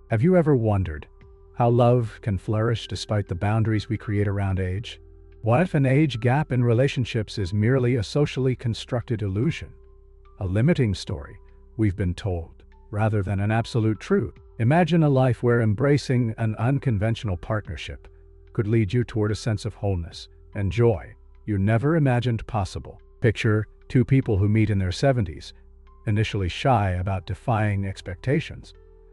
Have you ever wondered how love can flourish despite the boundaries we create around age? What if an age gap in relationships is merely a socially constructed illusion, a limiting story we've been told, rather than an absolute truth? Imagine a life where embracing an unconventional partnership could lead you toward a sense of wholeness and joy you never imagined possible. Picture two people who meet in their 70s, initially shy about defying expectations,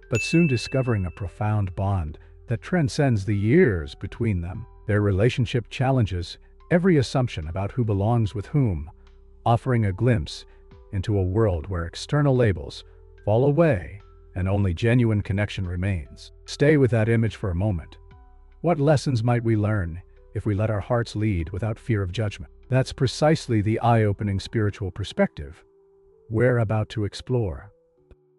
but soon discovering a profound bond that transcends the years between them. Their relationship challenges every assumption about who belongs with whom, offering a glimpse into a world where external labels fall away and only genuine connection remains. Stay with that image for a moment. What lessons might we learn if we let our hearts lead without fear of judgment? That's precisely the eye-opening spiritual perspective we're about to explore.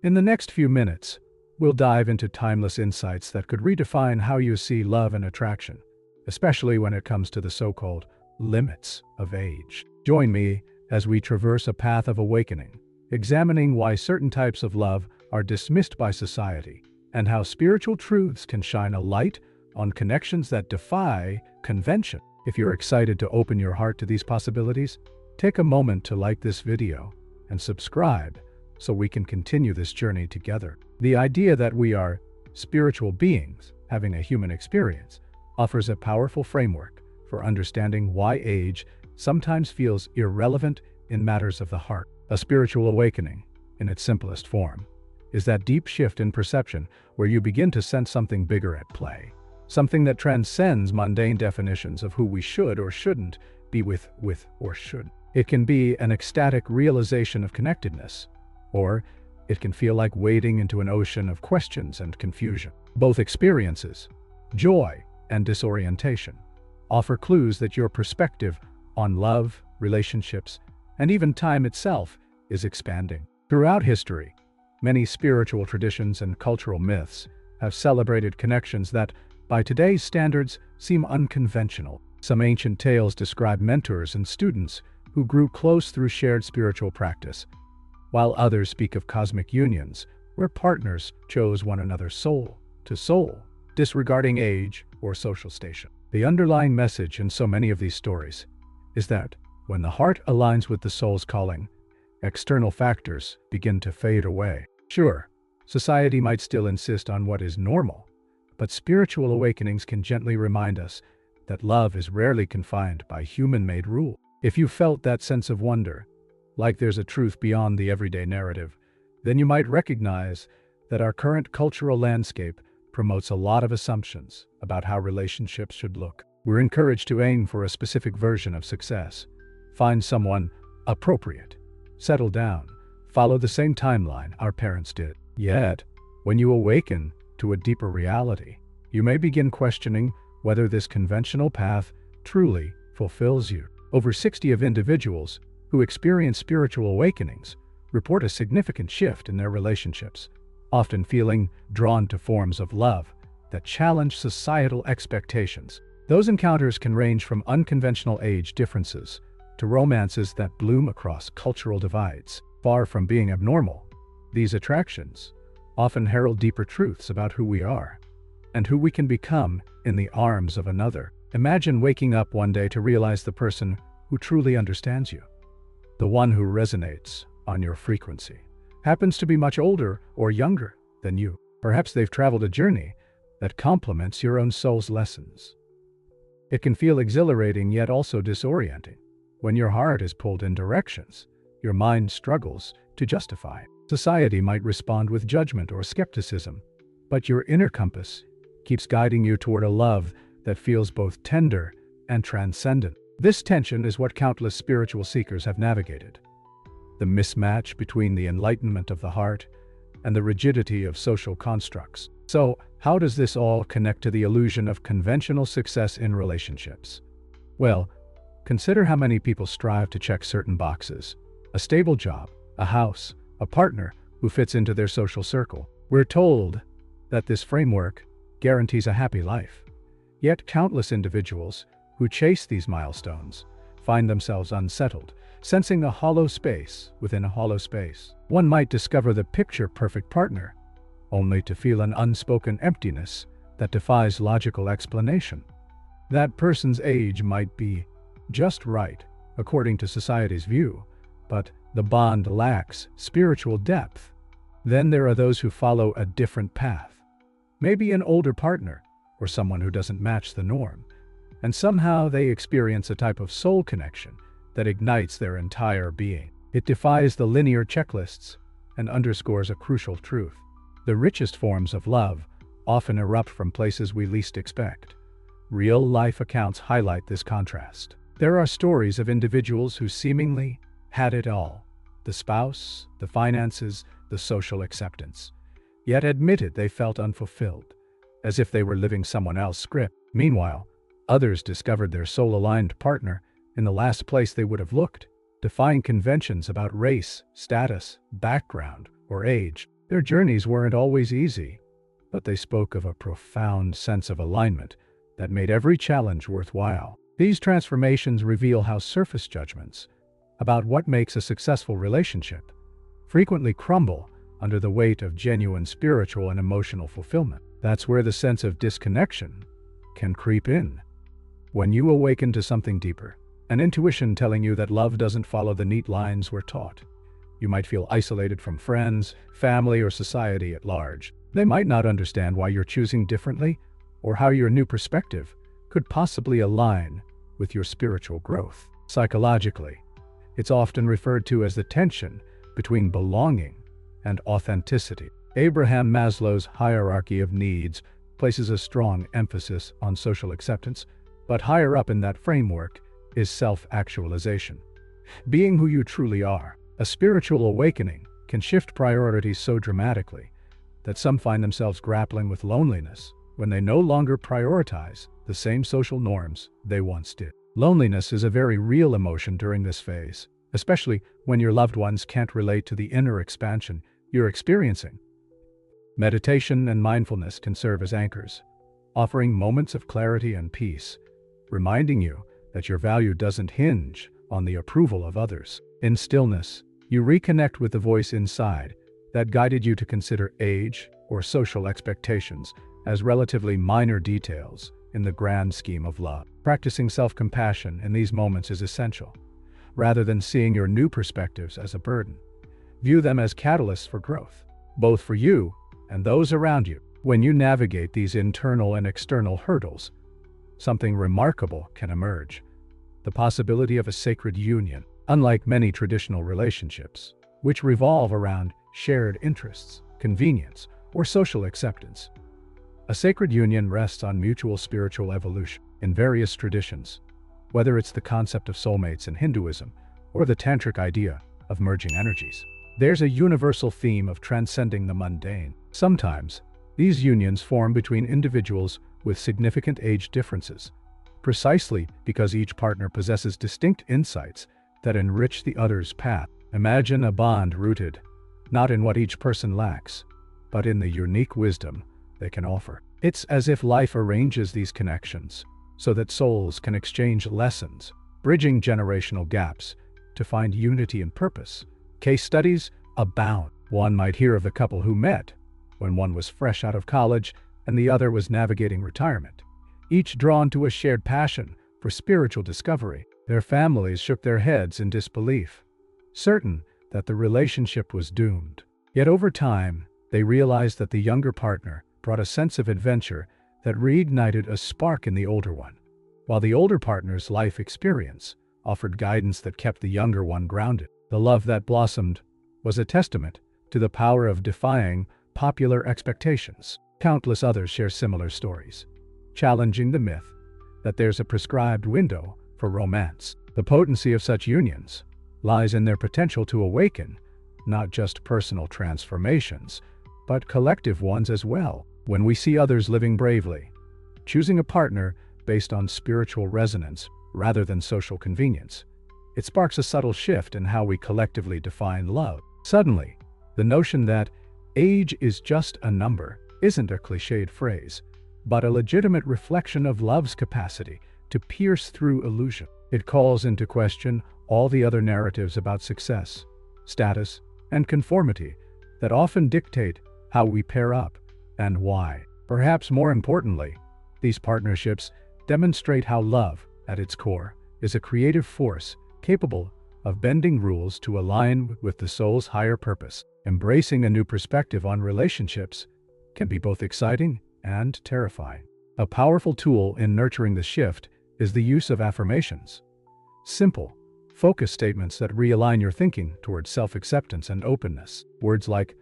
In the next few minutes, we'll dive into timeless insights that could redefine how you see love and attraction, especially when it comes to the so-called limits of age. Join me as we traverse a path of awakening, examining why certain types of love are dismissed by society, and how spiritual truths can shine a light on connections that defy convention. If you're excited to open your heart to these possibilities, take a moment to like this video and subscribe so we can continue this journey together. The idea that we are spiritual beings having a human experience offers a powerful framework for understanding why age sometimes feels irrelevant in matters of the heart. A spiritual awakening, in its simplest form, is that deep shift in perception where you begin to sense something bigger at play, something that transcends mundane definitions of who we should or shouldn't be with or should. It can be an ecstatic realization of connectedness, or it can feel like wading into an ocean of questions and confusion. Both experiences, joy and disorientation, offer clues that your perspective on love, relationships, and even time itself is expanding. Throughout history, many spiritual traditions and cultural myths have celebrated connections that, by today's standards, seem unconventional. Some ancient tales describe mentors and students who grew close through shared spiritual practice, while others speak of cosmic unions where partners chose one another soul to soul, disregarding age or social station. The underlying message in so many of these stories is that when the heart aligns with the soul's calling, external factors begin to fade away. Sure, society might still insist on what is normal, but spiritual awakenings can gently remind us that love is rarely confined by human-made rule. If you felt that sense of wonder, like there's a truth beyond the everyday narrative, then you might recognize that our current cultural landscape promotes a lot of assumptions about how relationships should look. We're encouraged to aim for a specific version of success, find someone appropriate, settle down, follow the same timeline our parents did. Yet, when you awaken to a deeper reality, you may begin questioning whether this conventional path truly fulfills you. Over 60 of individuals who experience spiritual awakenings report a significant shift in their relationships, often feeling drawn to forms of love that challenge societal expectations. Those encounters can range from unconventional age differences to romances that bloom across cultural divides. Far from being abnormal, these attractions often herald deeper truths about who we are and who we can become in the arms of another. Imagine waking up one day to realize the person who truly understands you, the one who resonates on your frequency, happens to be much older or younger than you. Perhaps they've traveled a journey that complements your own soul's lessons. It can feel exhilarating yet also disorienting. When your heart is pulled in directions your mind struggles to justify. Society might respond with judgment or skepticism, but your inner compass keeps guiding you toward a love that feels both tender and transcendent. This tension is what countless spiritual seekers have navigated. The mismatch between the enlightenment of the heart and the rigidity of social constructs. So, how does this all connect to the illusion of conventional success in relationships? Well, consider how many people strive to check certain boxes: a stable job, a house, a partner who fits into their social circle. We're told that this framework guarantees a happy life. Yet countless individuals who chase these milestones find themselves unsettled, sensing a hollow space within a hollow space. One might discover the picture-perfect partner, only to feel an unspoken emptiness that defies logical explanation. That person's age might be just right, according to society's view, but the bond lacks spiritual depth. Then there are those who follow a different path. Maybe an older partner, or someone who doesn't match the norm, and somehow they experience a type of soul connection that ignites their entire being. It defies the linear checklists and underscores a crucial truth. The richest forms of love often erupt from places we least expect. Real-life accounts highlight this contrast. There are stories of individuals who seemingly had it all: the spouse, the finances, the social acceptance, yet admitted they felt unfulfilled, as if they were living someone else's script. Meanwhile, others discovered their soul-aligned partner in the last place they would have looked, defying conventions about race, status, background, or age. Their journeys weren't always easy, but they spoke of a profound sense of alignment that made every challenge worthwhile. These transformations reveal how surface judgments about what makes a successful relationship frequently crumble under the weight of genuine spiritual and emotional fulfillment. That's where the sense of disconnection can creep in. When you awaken to something deeper, an intuition telling you that love doesn't follow the neat lines we're taught, you might feel isolated from friends, family, or society at large. They might not understand why you're choosing differently, or how your new perspective could possibly align with your spiritual growth. Psychologically, it's often referred to as the tension between belonging and authenticity. Abraham Maslow's hierarchy of needs places a strong emphasis on social acceptance, but higher up in that framework is self-actualization. Being who you truly are. A spiritual awakening can shift priorities so dramatically that some find themselves grappling with loneliness when they no longer prioritize the same social norms they once did. Loneliness is a very real emotion during this phase, especially when your loved ones can't relate to the inner expansion you're experiencing. Meditation and mindfulness can serve as anchors, offering moments of clarity and peace, reminding you that your value doesn't hinge on the approval of others. In stillness, you reconnect with the voice inside that guided you to consider age or social expectations as relatively minor details in the grand scheme of love. Practicing self-compassion in these moments is essential. Rather than seeing your new perspectives as a burden, view them as catalysts for growth, both for you and those around you. When you navigate these internal and external hurdles, something remarkable can emerge: the possibility of a sacred union. Unlike many traditional relationships, which revolve around shared interests, convenience, or social acceptance, a sacred union rests on mutual spiritual evolution. In various traditions, whether it's the concept of soulmates in Hinduism or the tantric idea of merging energies, there's a universal theme of transcending the mundane. Sometimes, these unions form between individuals with significant age differences, precisely because each partner possesses distinct insights that enrich the other's path. Imagine a bond rooted not in what each person lacks, but in the unique wisdom they can offer. It's as if life arranges these connections so that souls can exchange lessons, bridging generational gaps to find unity and purpose. Case studies abound. One might hear of the couple who met when one was fresh out of college and the other was navigating retirement, each drawn to a shared passion for spiritual discovery. Their families shook their heads in disbelief, certain that the relationship was doomed. Yet over time, they realized that the younger partner brought a sense of adventure that reignited a spark in the older one, while the older partner's life experience offered guidance that kept the younger one grounded. The love that blossomed was a testament to the power of defying popular expectations. Countless others share similar stories, challenging the myth that there's a prescribed window for romance. The potency of such unions lies in their potential to awaken not just personal transformations, but collective ones as well. When we see others living bravely, choosing a partner based on spiritual resonance rather than social convenience, it sparks a subtle shift in how we collectively define love. Suddenly, the notion that age is just a number isn't a cliched phrase, but a legitimate reflection of love's capacity to pierce through illusion. It calls into question all the other narratives about success, status, and conformity that often dictate how we pair up, and why. Perhaps more importantly, these partnerships demonstrate how love, at its core, is a creative force capable of bending rules to align with the soul's higher purpose. Embracing a new perspective on relationships can be both exciting and terrifying. A powerful tool in nurturing the shift is the use of affirmations. Simple, focused statements that realign your thinking towards self-acceptance and openness. Words like,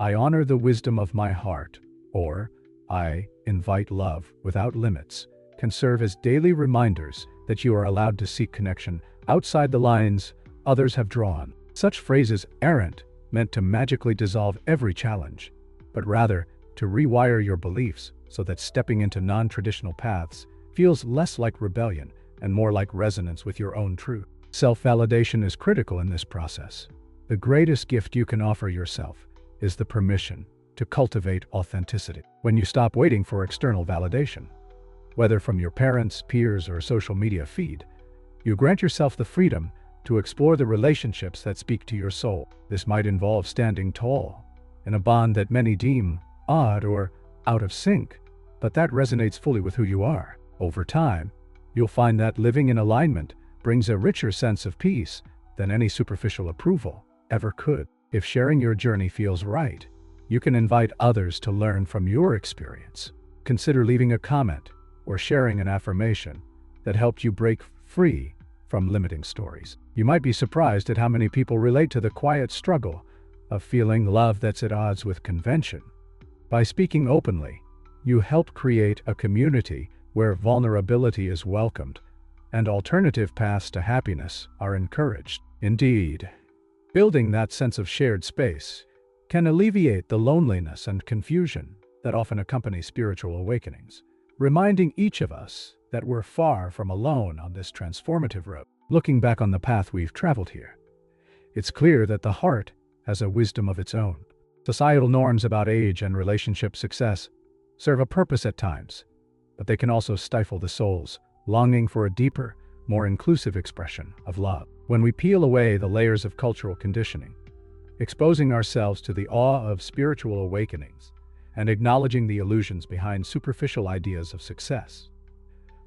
"I honor the wisdom of my heart," or "I invite love without limits," can serve as daily reminders that you are allowed to seek connection outside the lines others have drawn. Such phrases aren't meant to magically dissolve every challenge, but rather to rewire your beliefs so that stepping into non-traditional paths feels less like rebellion and more like resonance with your own truth. Self-validation is critical in this process. The greatest gift you can offer yourself is the permission to cultivate authenticity. When you stop waiting for external validation, whether from your parents, peers, or social media feed, you grant yourself the freedom to explore the relationships that speak to your soul. This might involve standing tall in a bond that many deem odd or out of sync, but that resonates fully with who you are. Over time, you'll find that living in alignment brings a richer sense of peace than any superficial approval ever could. If sharing your journey feels right, you can invite others to learn from your experience. Consider leaving a comment or sharing an affirmation that helped you break free from limiting stories. You might be surprised at how many people relate to the quiet struggle of feeling love that's at odds with convention. By speaking openly, you help create a community where vulnerability is welcomed and alternative paths to happiness are encouraged. Indeed, building that sense of shared space can alleviate the loneliness and confusion that often accompany spiritual awakenings, reminding each of us that we're far from alone on this transformative road. Looking back on the path we've traveled here, it's clear that the heart has a wisdom of its own. Societal norms about age and relationship success serve a purpose at times, but they can also stifle the soul's longing for a deeper, more inclusive expression of love. When we peel away the layers of cultural conditioning, exposing ourselves to the awe of spiritual awakenings, and acknowledging the illusions behind superficial ideas of success,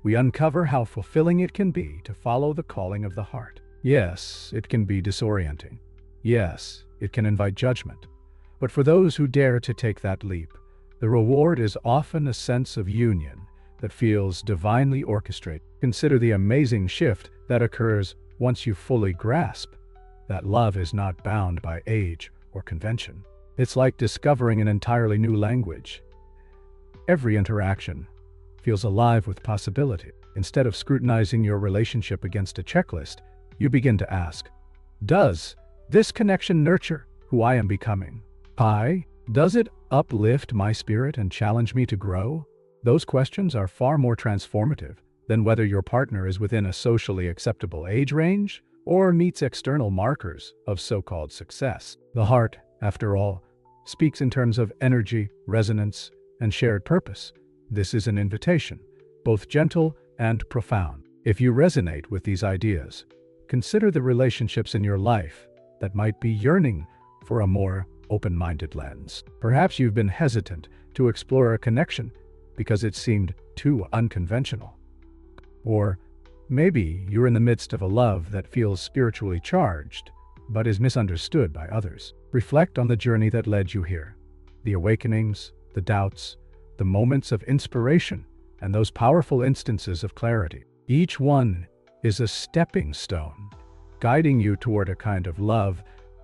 we uncover how fulfilling it can be to follow the calling of the heart. Yes, it can be disorienting. Yes, it can invite judgment. But for those who dare to take that leap, the reward is often a sense of union that feels divinely orchestrated. Consider the amazing shift that occurs once you fully grasp that love is not bound by age or convention. It's like discovering an entirely new language. Every interaction feels alive with possibility. Instead of scrutinizing your relationship against a checklist, you begin to ask, does this connection nurture who I am becoming? Does it uplift my spirit and challenge me to grow? Those questions are far more transformative than whether your partner is within a socially acceptable age range or meets external markers of so-called success. The heart, after all, speaks in terms of energy, resonance, and shared purpose. This is an invitation, both gentle and profound. If you resonate with these ideas, consider the relationships in your life that might be yearning for a more open-minded lens. Perhaps you've been hesitant to explore a connection because it seemed too unconventional. Or maybe you're in the midst of a love that feels spiritually charged, but is misunderstood by others. Reflect on the journey that led you here, the awakenings, the doubts, the moments of inspiration, and those powerful instances of clarity. Each one is a stepping stone, guiding you toward a kind of love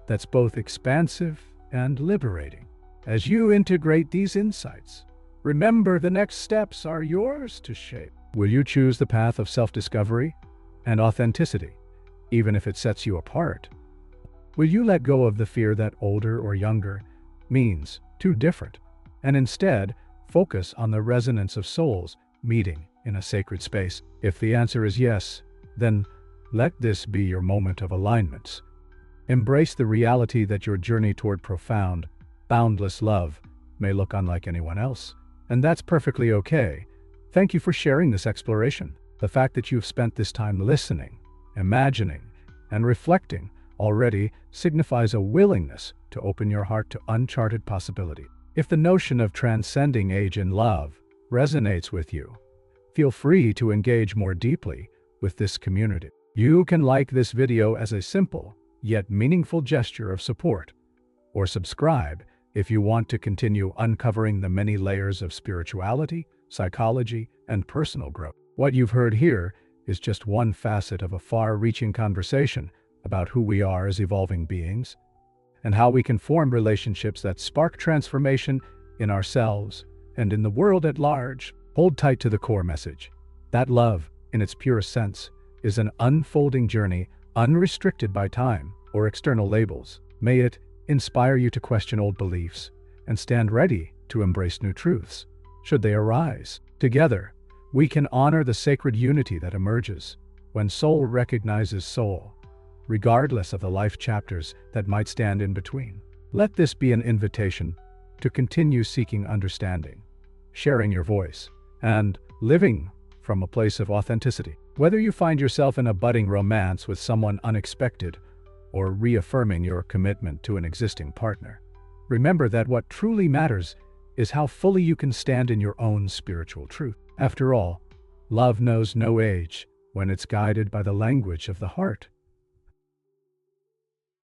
that's both expansive and liberating. As you integrate these insights, remember the next steps are yours to shape. Will you choose the path of self-discovery and authenticity, even if it sets you apart? Will you let go of the fear that older or younger means too different, and instead focus on the resonance of souls meeting in a sacred space? If the answer is yes, then let this be your moment of alignment. Embrace the reality that your journey toward profound, boundless love may look unlike anyone else, and that's perfectly okay. Thank you for sharing this exploration. The fact that you've spent this time listening, imagining, and reflecting already signifies a willingness to open your heart to uncharted possibility. If the notion of transcending age in love resonates with you, feel free to engage more deeply with this community. You can like this video as a simple yet meaningful gesture of support, or subscribe if you want to continue uncovering the many layers of spirituality, psychology, and personal growth. What you've heard here is just one facet of a far-reaching conversation about who we are as evolving beings, and how we can form relationships that spark transformation in ourselves and in the world at large. Hold tight to the core message. That love, in its purest sense, is an unfolding journey unrestricted by time or external labels. May it inspire you to question old beliefs and stand ready to embrace new truths, should they arise. Together, we can honor the sacred unity that emerges when soul recognizes soul, regardless of the life chapters that might stand in between. Let this be an invitation to continue seeking understanding, sharing your voice, and living from a place of authenticity. Whether you find yourself in a budding romance with someone unexpected or reaffirming your commitment to an existing partner, remember that what truly matters is how fully you can stand in your own spiritual truth. After all, love knows no age when it's guided by the language of the heart.